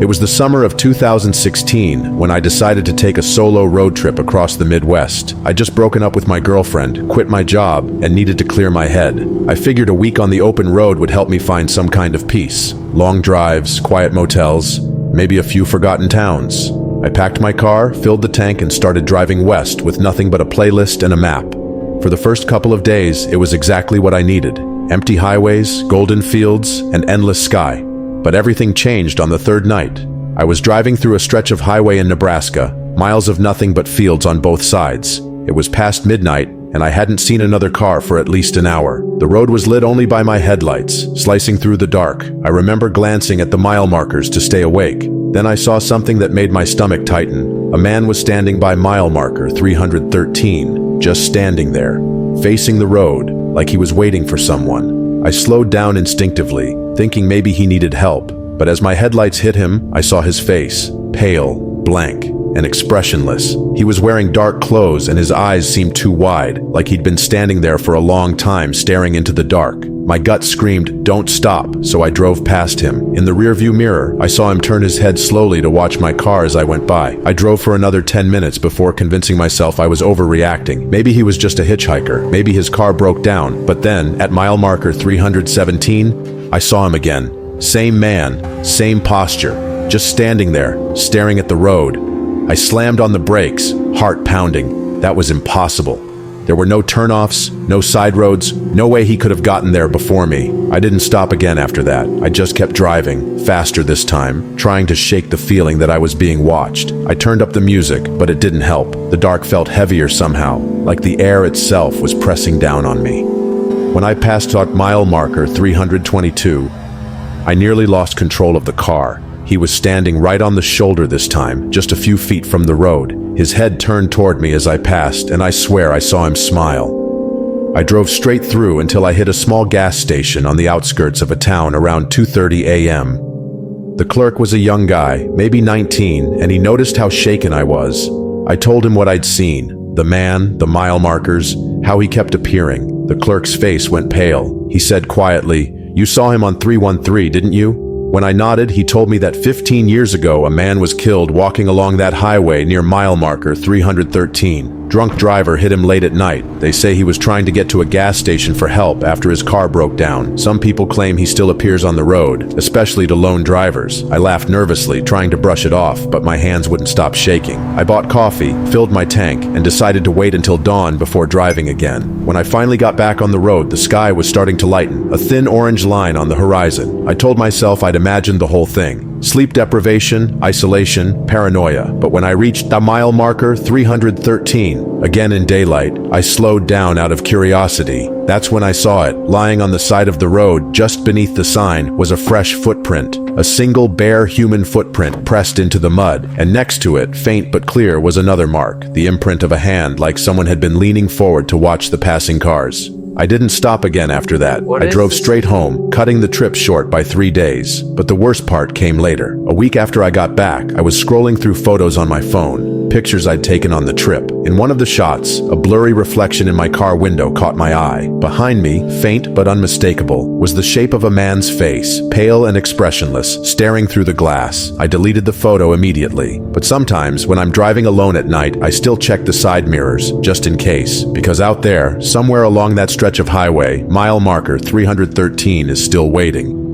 It was the summer of 2016 when I decided to take a solo road trip across the Midwest. I'd just broken up with my girlfriend, quit my job, and needed to clear my head. I figured a week on the open road would help me find some kind of peace. Long drives, quiet motels, maybe a few forgotten towns. I packed my car, filled the tank, and started driving west with nothing but a playlist and a map. For the first couple of days, it was exactly what I needed. Empty highways, golden fields, and endless sky. But everything changed on the third night. I was driving through a stretch of highway in Nebraska, miles of nothing but fields on both sides. It was past midnight, and I hadn't seen another car for at least an hour. The road was lit only by my headlights, slicing through the dark. I remember glancing at the mile markers to stay awake. Then I saw something that made my stomach tighten. A man was standing by mile marker 313, just standing there, facing the road, like he was waiting for someone. I slowed down instinctively, thinking maybe he needed help. But as my headlights hit him, I saw his face, pale, blank, and expressionless. He was wearing dark clothes and his eyes seemed too wide, like he'd been standing there for a long time staring into the dark. My gut screamed, "Don't stop," so I drove past him. In the rearview mirror, I saw him turn his head slowly to watch my car as I went by. I drove for another 10 minutes before convincing myself I was overreacting. Maybe he was just a hitchhiker. Maybe his car broke down. But then, at mile marker 317, I saw him again. Same man, same posture, just standing there, staring at the road. I slammed on the brakes, heart pounding. That was impossible. There were no turnoffs, no side roads, no way he could have gotten there before me. I didn't stop again after that. I just kept driving, faster this time, trying to shake the feeling that I was being watched. I turned up the music, but it didn't help. The dark felt heavier somehow, like the air itself was pressing down on me. When I passed mile marker 322, I nearly lost control of the car. He was standing right on the shoulder this time, just a few feet from the road. His head turned toward me as I passed, and I swear I saw him smile. I drove straight through until I hit a small gas station on the outskirts of a town around 2:30 a.m. The clerk was a young guy, maybe 19, and he noticed how shaken I was. I told him what I'd seen, the man, the mile markers, how he kept appearing. The clerk's face went pale. He said quietly, "You saw him on 313, didn't you?" When I nodded, he told me that 15 years ago a man was killed walking along that highway near mile marker 313. Drunk driver hit him late at night. They say he was trying to get to a gas station for help after his car broke down. Some people claim he still appears on the road, especially to lone drivers. I laughed nervously, trying to brush it off, but my hands wouldn't stop shaking. I bought coffee, filled my tank, and decided to wait until dawn before driving again. When I finally got back on the road, the sky was starting to lighten, a thin orange line on the horizon. I told myself I'd imagined the whole thing. Sleep deprivation, isolation, paranoia. But when I reached the mile marker 313, again in daylight, I slowed down out of curiosity. That's when I saw it. Lying on the side of the road, just beneath the sign, was a fresh footprint. A single bare human footprint pressed into the mud, and next to it, faint but clear, was another mark, the imprint of a hand like someone had been leaning forward to watch the passing cars. I didn't stop again after that. I drove straight home, cutting the trip short by 3 days. But the worst part came later. A week after I got back, I was scrolling through photos on my phone, pictures I'd taken on the trip. In one of the shots, a blurry reflection in my car window caught my eye. Behind me, faint but unmistakable, was the shape of a man's face, pale and expressionless, staring through the glass. I deleted the photo immediately. But sometimes, when I'm driving alone at night, I still check the side mirrors, just in case. Because out there, somewhere along that stretch of highway, mile marker 313 is still waiting.